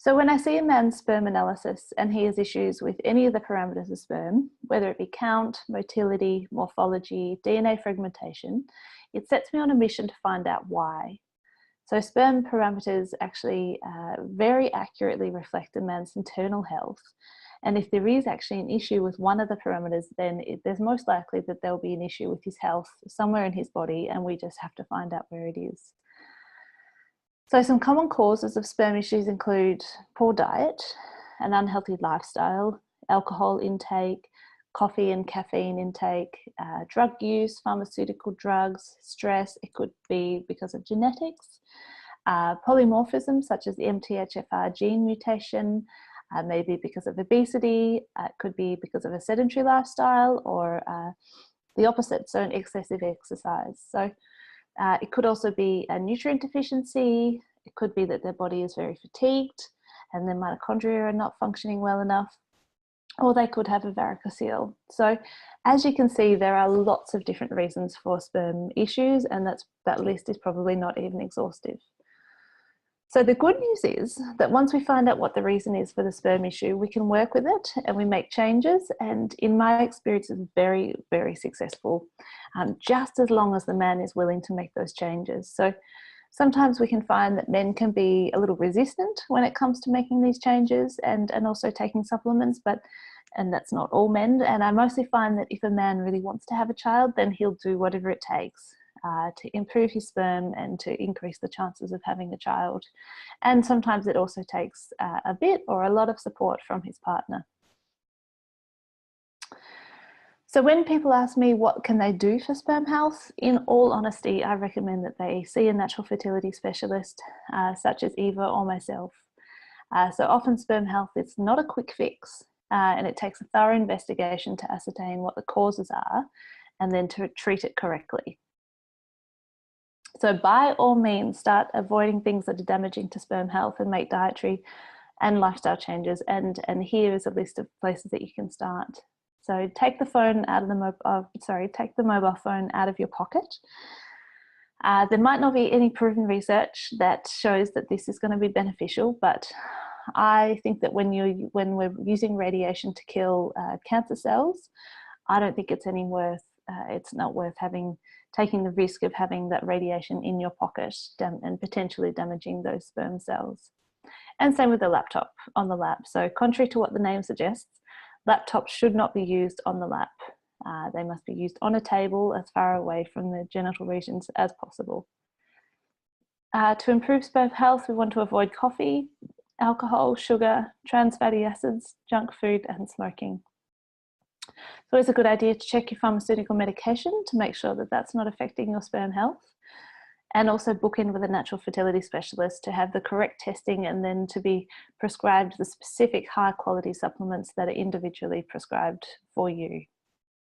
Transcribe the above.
So when I see a man's sperm analysis and he has issues with any of the parameters of sperm, whether it be count, motility, morphology, DNA fragmentation, it sets me on a mission to find out why. So sperm parameters actually very accurately reflect a man's internal health. And if there is actually an issue with one of the parameters, then there's most likely that there'll be an issue with his health somewhere in his body, and we just have to find out where it is. So some common causes of sperm issues include poor diet, an unhealthy lifestyle, alcohol intake, coffee and caffeine intake, drug use, pharmaceutical drugs, stress. It could be because of genetics, polymorphism such as the MTHFR gene mutation, maybe because of obesity. It could be because of a sedentary lifestyle, or the opposite, so an excessive exercise. So it could also be a nutrient deficiency. It could be that their body is very fatigued and their mitochondria are not functioning well enough, or they could have a varicocele. So as you can see, there are lots of different reasons for sperm issues, and that list is probably not even exhaustive. So the good news is that once we find out what the reason is for the sperm issue, we can work with it and we make changes. And in my experience, it's very, very successful, just as long as the man is willing to make those changes. So sometimes we can find that men can be a little resistant when it comes to making these changes and also taking supplements, and that's not all men. And I mostly find that if a man really wants to have a child, then he'll do whatever it takes to improve his sperm and to increase the chances of having a child. And sometimes it also takes a bit or a lot of support from his partner. So when people ask me what can they do for sperm health, in all honesty, I recommend that they see a natural fertility specialist such as Eva or myself. So often sperm health is not a quick fix, and it takes a thorough investigation to ascertain what the causes are and then to treat it correctly. So by all means, start avoiding things that are damaging to sperm health and make dietary and lifestyle changes. And here is a list of places that you can start. So take the phone out of take the mobile phone out of your pocket. There might not be any proven research that shows that this is going to be beneficial, but I think that when we're using radiation to kill cancer cells, I don't think it's not worth taking the risk of having that radiation in your pocket and potentially damaging those sperm cells. And same with the laptop on the lap. So contrary to what the name suggests, laptops should not be used on the lap. They must be used on a table as far away from the genital regions as possible. To improve sperm health, we want to avoid coffee, alcohol, sugar, trans fatty acids, junk food, and smoking. It's always a good idea to check your pharmaceutical medication to make sure that that's not affecting your sperm health, and also book in with a natural fertility specialist to have the correct testing and then to be prescribed the specific high quality supplements that are individually prescribed for you.